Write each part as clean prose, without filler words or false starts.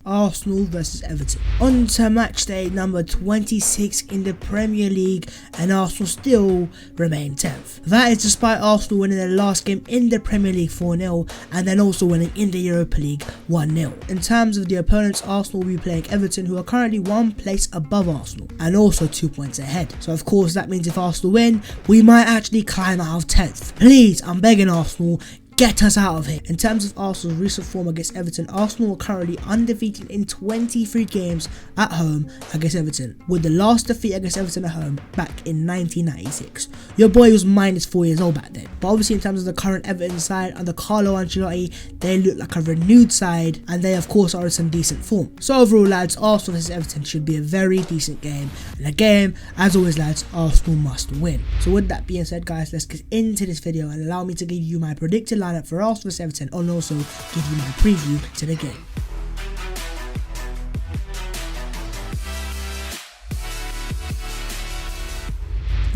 Arsenal versus Everton. On to match day number 26 in the Premier League, and Arsenal still remain 10th. That is despite Arsenal winning their last game in the Premier League 4-0 and then also winning in the Europa League 1-0. In terms of the opponents, Arsenal will be playing Everton, who are currently one place above Arsenal and also 2 points ahead. So of course that means if Arsenal win, we might actually climb out of 10th. Please, I'm begging Arsenal, get us out of here. In terms of Arsenal's recent form against Everton, Arsenal are currently undefeated in 23 games at home against Everton, with the last defeat against Everton at home back in 1996. Your boy was minus 4 years old back then. But obviously in terms of the current Everton side under Carlo Ancelotti, they look like a renewed side and they of course are in some decent form. So overall lads, Arsenal vs Everton should be a very decent game, and a game, as always lads, Arsenal must win. So with that being said guys, let's get into this video and allow me to give you my predicted lineup for Arsenal vs Everton and also give you my preview to the game.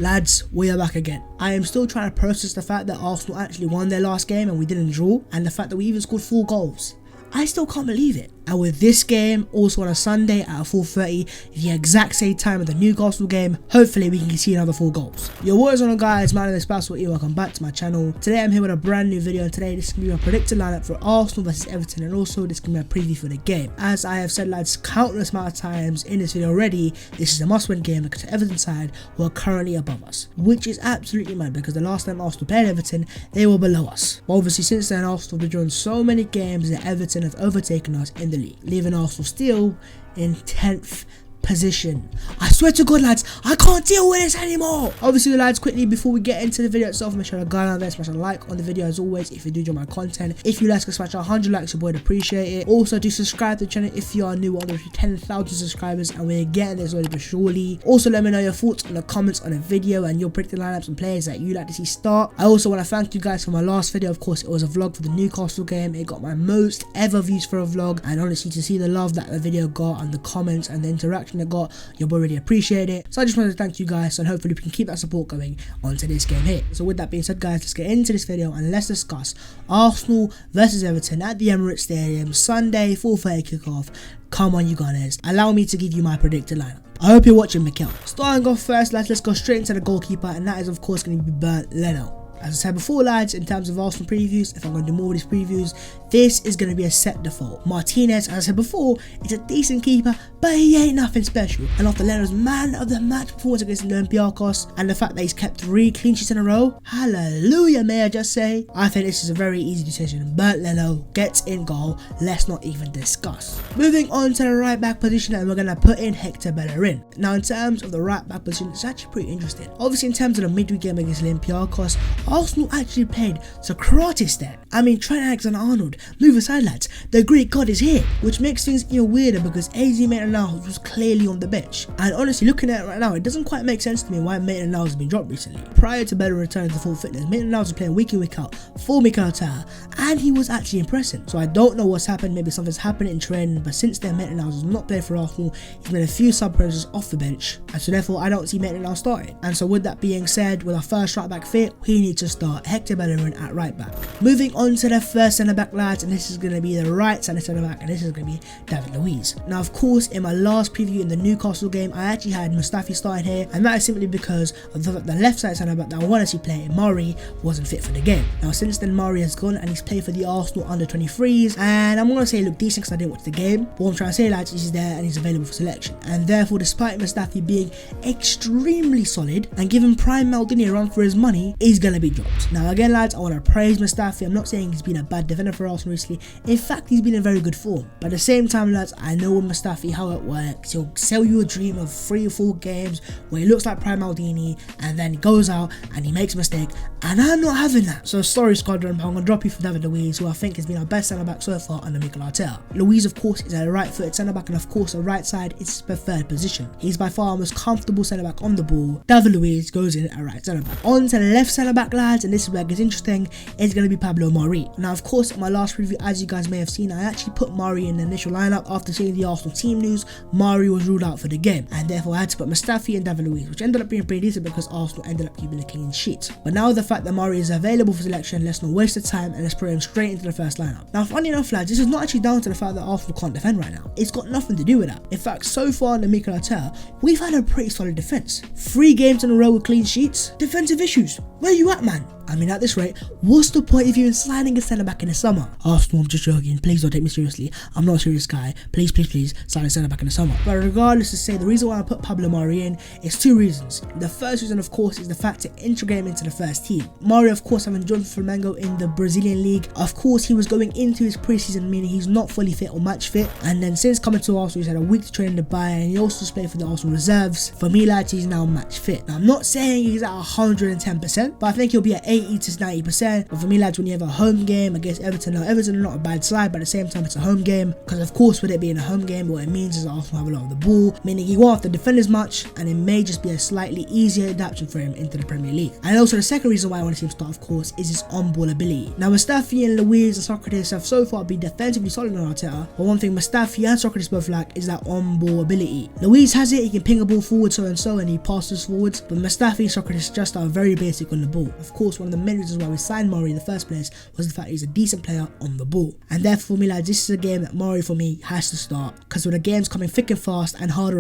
Lads, we are back again. I am still trying to process the fact that Arsenal actually won their last game and we didn't draw, and the fact that we even scored 4 goals. I still can't believe it. And with this game also on a Sunday at 4:30, the exact same time of the Newcastle game, hopefully we can see another 4 goals. Yo, what is on guys, my name is Basketball. Welcome back to my channel. Today I'm here with a brand new video, and today this is going to be my predicted lineup for Arsenal vs Everton, and also this is going to be a preview for the game. As I have said lads countless amount of times in this video already, this is a must-win game against the Everton side who are currently above us, which is absolutely mad because the last time Arsenal played Everton, they were below us. But obviously since then Arsenal have drawn so many games that Everton have overtaken us in the league, leaving Arsenal still in 10th position. I swear to God lads, I can't deal with this anymore. Obviously lads, quickly before we get into the video itself, make sure to go down there, smash a like on the video as always if you do enjoy my content. If you like to smash 100 likes, your boy would appreciate it. Also do subscribe to the channel if you are new. On the 10,000 subscribers and we're getting there slowly but surely. Also let me know your thoughts in the comments on the video and your predicted lineups and players that you like to see start. I also want to thank you guys for my last video. Of course it was a vlog for the Newcastle game. It got my most ever views for a vlog, and honestly to see the love that the video got and the comments and the interaction it got, your boy really appreciate it. So I just wanted to thank you guys, and hopefully we can keep that support going onto this game here. So with that being said guys, let's get into this video and let's discuss Arsenal versus Everton at the Emirates Stadium, Sunday 4:30 kickoff. Come on you Gunners, allow me to give you my predicted lineup. I hope you're watching Mikel. Starting off first lads, let's go straight into the goalkeeper, and that is of course going to be Bernd Leno. As I said before lads, in terms of Arsenal previews, if I'm going to do more of these previews, this is going to be a set default. Martinez, as I said before, is a decent keeper, but he ain't nothing special. And after Leno's man of the match performance against Olympiacos, and the fact that he's kept 3 clean sheets in a row, hallelujah may I just say, I think this is a very easy decision. Bernd Leno gets in goal, let's not even discuss. Moving on to the right back position, and we're going to put in Hector Bellerin. Now in terms of the right back position, it's actually pretty interesting. Obviously in terms of the midweek game against Olympiacos, Arsenal actually played Socrates there. I mean, Trent Alexander-Arnold, move aside lads, the Greek god is here, which makes things even weirder because AZ Maitland-Niles was clearly on the bench. And honestly, looking at it right now, it doesn't quite make sense to me why Maitland-Niles has been dropped recently. Prior to Bellerin returning to full fitness, Maitland-Niles was playing week in week out for Mikel Arteta, and he was actually impressive. So I don't know what's happened, maybe something's happened in training, but since then Maitland-Niles has not played for Arsenal. He's made a few sub-appearances off the bench, and so therefore I don't see Maitland-Niles starting. And so with that being said, with our first right back fit, we need to start Hector Bellerin at right back. Moving on to the first centre back lads, and this is going to be the right centre back, and this is going to be David Luiz. Now of course in my last preview in the Newcastle game, I actually had Mustafi starting here, and that is simply because of the left side centre back that I want to see play, Murray, wasn't fit for the game. Now since then Murray has gone and he's played for the Arsenal under 23s, and I'm going to say look decent because I didn't watch the game, but what I'm trying to say lads is he's there and he's available for selection, and therefore despite Mustafi being extremely solid and giving prime Maldini a run for his money, he's going to be dropped. Now again lads, I want to praise Mustafi. I'm not saying he's been a bad defender for Arsenal recently, in fact he's been in very good form, but at the same time lads, I know with Mustafi how it works. He'll sell you a dream of 3 or 4 games where he looks like prime Maldini and then he goes out and he makes a mistake, and I'm not having that. So sorry squadron, but I'm going to drop you for David Luiz, who I think has been our best centre back so far under Mikel Arteta. Luiz of course is a right footed centre back, and of course the right side is his preferred position. He's by far our most comfortable centre back on the ball. David Luiz goes in at right centre back. On to the left centre back lads, and this is where it gets interesting, is going to be Pablo Mari. Now of course in my last review, as you guys may have seen, I actually put Mari in the initial lineup. After seeing the Arsenal team news, Mari was ruled out for the game, and therefore I had to put Mustafi and David Luiz, which ended up being pretty decent because Arsenal ended up keeping a clean sheet. But now the fact that Mari is available for selection, let's not waste the time and let's put him straight into the first lineup. Now funny enough lads, this is not actually down to the fact that Arsenal can't defend right now. It's got nothing to do with that. In fact, so far under Mikel Arteta, we've had a pretty solid defense. 3 games in a row with clean sheets. Defensive issues, where you at, man? I mean, at this rate, what's the point of you sliding a centre back in the summer? Arsenal, I'm just joking. Please don't take me seriously. I'm not a serious guy. Please, please, please, slide a centre back in the summer. But regardless to say, the reason why I put Pablo Mari in is 2 reasons. The first reason, of course, is the fact to integrate him into the first team. Mari, of course, having joined Flamengo in the Brazilian league, of course, he was going into his preseason, meaning he's not fully fit or match fit. And then since coming to Arsenal, he's had a week to train in Dubai, and he also played for the Arsenal reserves. For me, lads, he's now match fit. Now, I'm not saying he's at 110%, but I think he'll be at 80 to 90%. But for me, lads, when you have a home game against Everton, now Everton are not a bad side, but at the same time it's a home game, because of course with it being a home game, what it means is that Arsenal have a lot of the ball, meaning he won't have to defend as much, and it may just be a slightly easier adaptation for him into the Premier League. And also the second reason why I want to see him start, of course, is his on-ball ability. Now Mustafi and Luiz and Socrates have so far been defensively solid on Arteta, but one thing Mustafi and Socrates both lack is that on-ball ability. Luiz has it, he can ping a ball forward so and he passes forwards, but Mustafi and Socrates just are very basic on the ball. Of course, one of the main reasons why we signed Mari in the first place was the fact he's a decent player on the ball. And therefore for me, lads, this is a game that Mari for me has to start, because when the game's coming thick and fast and harder,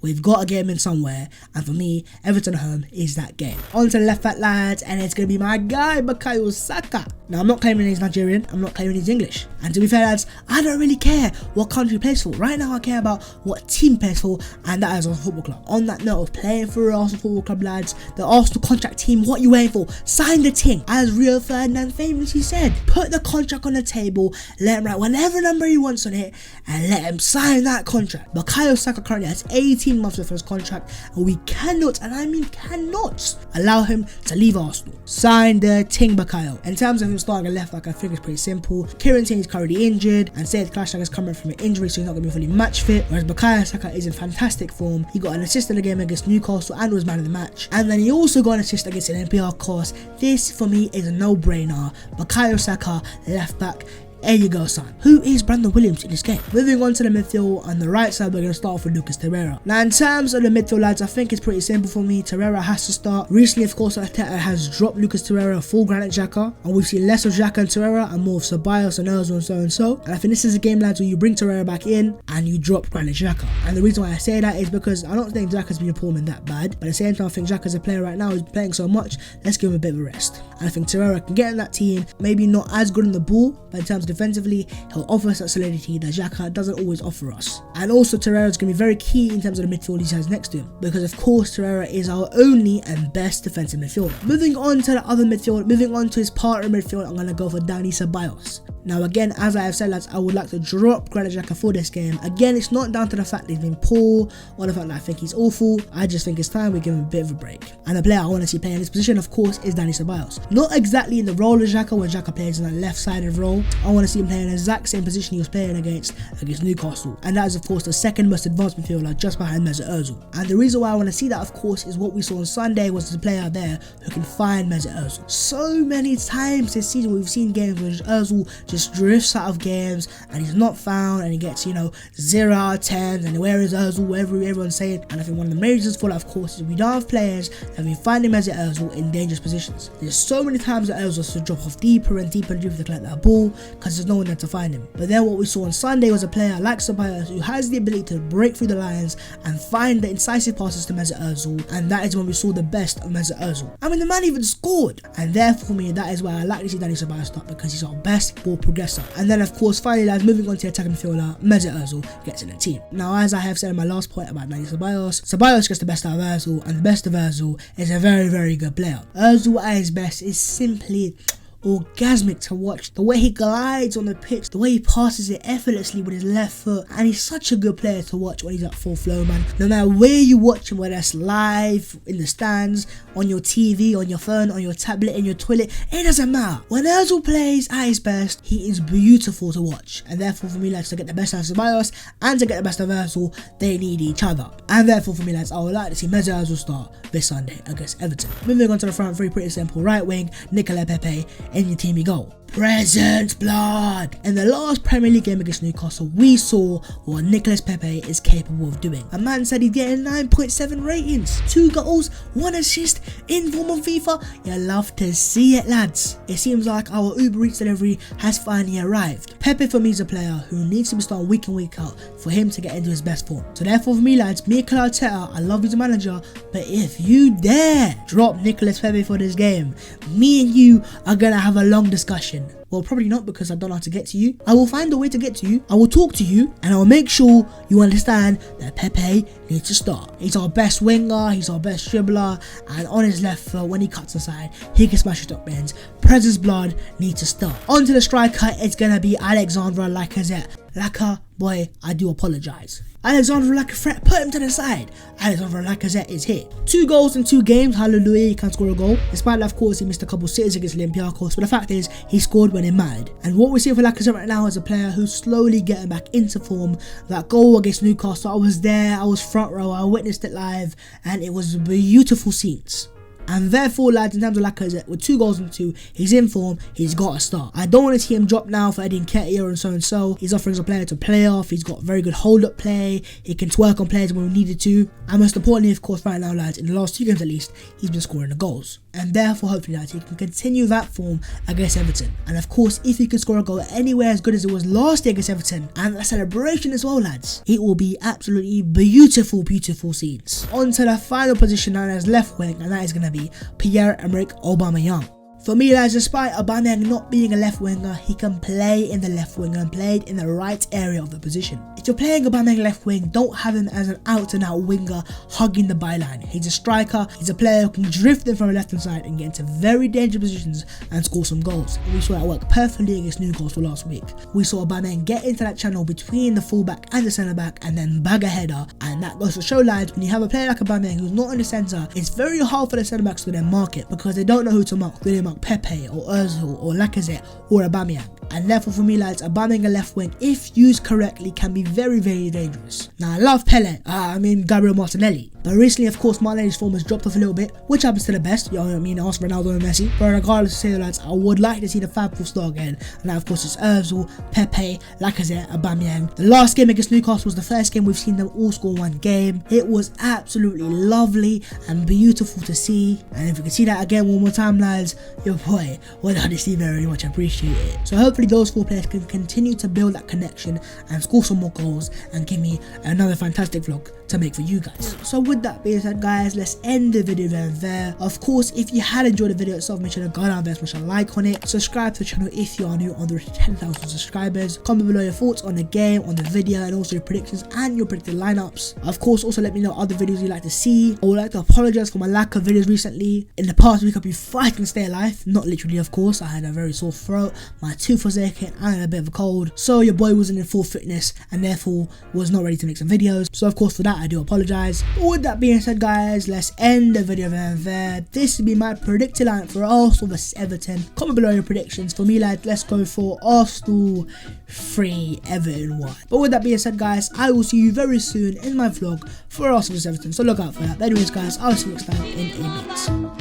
we've got to get him in somewhere, and for me, Everton home is that game. On to the left back, lads, and it's going to be my guy, Bukayo Saka. Now I'm not claiming he's Nigerian, I'm not claiming he's English, and to be fair, lads, I don't really care what country he plays for. Right now I care about what team he plays for, and that is Arsenal Football Club. On that note of playing for Arsenal Football Club, lads, the Arsenal contract team, what you waiting for? Sign the thing. As Rio Ferdinand famously said, put the contract on the table, let him write whatever number he wants on it, and let him sign that contract. Bukayo Saka currently has 18 months left for his contract, and we cannot, and I mean cannot, allow him to leave Arsenal. Sign the thing, Bukayo. In terms of him starting a left back, I think it's pretty simple. Kieran Tierney is currently injured, and Sead Klashak is coming from an injury, so he's not going to be fully match fit, whereas Bukayo Saka is in fantastic form. He got an assist in the game against Newcastle and was man of the match, and then he also got an assist against an NPR course. This for me is a no-brainer. Bukayo Saka, left back. There you go, son. Who is Brandon Williams in this game? Moving on to the midfield, on the right side, we're going to start off with Lucas Torreira. Now, in terms of the midfield, lads, I think it's pretty simple for me. Torreira has to start. Recently, of course, Arteta has dropped Lucas Torreira full Granit Xhaka, and we've seen less of Xhaka and Torreira and more of Ceballos and Ozil and so and so. And I think this is a game, lads, where you bring Torreira back in and you drop Granit Xhaka. And the reason why I say that is because I don't think Xhaka's been a performing that bad, but at the same time, I think Xhaka's a player right now who's playing so much, let's give him a bit of a rest. And I think Torreira can get in that team, maybe not as good on the ball, but in terms of defensively, he'll offer us that solidity that Xhaka doesn't always offer us. And also Torreira is going to be very key in terms of the midfield he has next to him, because of course Torreira is our only and best defensive midfielder. Moving on to the other midfield, moving on to his partner midfield, I'm going to go for Dani Ceballos. Now again, as I have said, lads, I would like to drop Granit Xhaka for this game. Again, it's not down to the fact that he's been poor or the fact that I think he's awful. I just think it's time we give him a bit of a break. And the player I want to see playing in this position, of course, is Dani Ceballos. Not exactly in the role of Xhaka, where Xhaka plays in that left-sided role. I want to see him playing the exact same position he was playing against Newcastle. And that is, of course, the second most advanced midfielder, just behind Mesut Ozil. And the reason why I want to see that, of course, is what we saw on Sunday was the player there who can find Mesut Ozil. So many times this season we've seen games where Ozil just drifts out of games and he's not found, and he gets, 0 out of 10, and where is Ozil, wherever everyone's saying. And I think one of the main reasons for that, of course, is we don't have players that have been finding Mesut Ozil in dangerous positions. There's so many times that Ozil should drop off deeper and deeper and deeper to collect that ball because there's no one there to find him. But then what we saw on Sunday was a player like Ceballos who has the ability to break through the lines and find the incisive passes to Mesut Ozil, and that is when we saw the best of Mesut Ozil. I mean, the man even scored, and therefore for me, that is why I like to see Dani Ceballos start, because he's our best ball progressor. And then of course, finally, lads, moving on to the attacking midfielder, Mesut Ozil gets in the team. Now, as I have said in my last point about Dani Ceballos gets the best out of Ozil, and the best of Ozil is a very, very good player. Ozil at his best is simply orgasmic to watch. The way he glides on the pitch, the way he passes it effortlessly with his left foot, and he's such a good player to watch when he's at full flow, man. No matter where you watch him, whether that's live, in the stands, on your TV, on your phone, on your tablet, in your toilet, it doesn't matter. When Ozil plays at his best, he is beautiful to watch, and therefore for me, lads, to get the best out of Ceballos and to get the best of Ozil, they need each other. And therefore for me, lads, I would like to see Mesut Ozil start this Sunday against Everton. Moving on to the front three, pretty simple. Right wing, Nicolas Pepe. In your team you go. Present blood. In the last Premier League game against Newcastle, we saw what Nicolas Pepe is capable of doing. A man said he's getting 9.7 ratings, 2 goals, 1 assist in form of FIFA. You love to see it, lads. It seems like our Uber Eats delivery has finally arrived. Pepe for me is a player who needs to be starting week in week out for him to get into his best form. So therefore for me, lads, Mikel Arteta, I love you as a manager, but if you dare drop Nicolas Pepe for this game, me and you are gonna have a long discussion. Well, probably not, because I don't know how to get to you. I will find a way to get to you. I will talk to you, and I will make sure you understand that Pepe needs to start. He's our best winger, he's our best dribbler, and on his left foot, when he cuts aside, he can smash it up bends. Presence blood needs to start. On to the striker, it's gonna be Alexandre Lacazette. Laka, boy, I do apologise. Alexandre Lacazette, put him to the side. Alexandre Lacazette is here. 2 goals in 2 games, hallelujah, he can score a goal. Despite that, of course, he missed a couple sitters against Olympiacos, but the fact is, he scored when it mattered. And what we see for Lacazette right now is a player who's slowly getting back into form. That goal against Newcastle, I was there, I was front row, I witnessed it live, and it was beautiful scenes. And therefore, lads, in terms of Lacazette, with 2 goals in 2, he's in form, he's got to start. I don't want to see him drop now for Eddie Nketiah and so and so. He's offering us a player to play off, he's got very good hold-up play, he can twerk on players when we needed to. And most importantly, of course, right now, lads, in the last 2 games at least, he's been scoring the goals. And therefore, hopefully, lads, he can continue that form against Everton. And of course, if he can score a goal anywhere as good as it was last year against Everton, and a celebration as well, lads, it will be absolutely beautiful, beautiful scenes. On to the final position known as left wing, and that is going to be Pierre-Emerick Aubameyang. For me, lads, despite Aubameyang not being a left winger, he can play in the left wing and played in the right area of the position. If you're playing Aubameyang left wing, don't have him as an out and out winger hugging the byline. He's a striker, he's a player who can drift in from the left hand side and get into very dangerous positions and score some goals. And we saw that work perfectly against Newcastle last week. We saw Aubameyang get into that channel between the fullback and the centre back and then bag a header, and that goes to show, lads, when you have a player like Aubameyang who's not in the centre, it's very hard for the centre backs to then mark it because they don't know who to mark. Do they mark Pepe or Ozil or Lacazette or Aubameyang? And therefore for me, lads, Aubameyang a left wing, if used correctly, can be very, very dangerous. Now I love Gabriel Martinelli, but recently, of course, Martinelli's form has dropped off a little bit, which happens to the best. You know what I mean? Ask Ronaldo and Messi. But regardless of say, lads, I would like to see the Fab Four start again. And now, of course, it's Ozil, Pepe, Lacazette, Aubameyang. The last game against Newcastle was the first game we've seen them all score 1 game. It was absolutely lovely and beautiful to see. And if you can see that again one more time, lads, your boy would honestly very much appreciate it. So hopefully those 4 players can continue to build that connection and score some more goals and give me another fantastic vlog to make for you guys. So with that being said, guys, let's end the video there. Of course, if you had enjoyed the video itself, make sure to go down there, smash a like on it, subscribe to the channel if you are new on the road to 10,000 subscribers, comment below your thoughts on the game, on the video, and also your predictions and your predicted lineups. Of course, also let me know other videos you'd like to see. I would like to apologize for my lack of videos recently. In the past week, I've been fighting to stay alive, not literally, of course. I had a very sore throat, my tooth was aching, and a bit of a cold, so your boy wasn't in full fitness and therefore was not ready to make some videos. So of course for that I do apologize. But with that being said, guys, let's end the video there. This will be my predicted line for Arsenal vs Everton. Comment below your predictions. For me, lads, let's go for Arsenal 3, Everton 1. But with that being said, guys, I will see you very soon in my vlog for Arsenal vs Everton, so look out for that. But anyways, guys, I'll see you next time in a bit.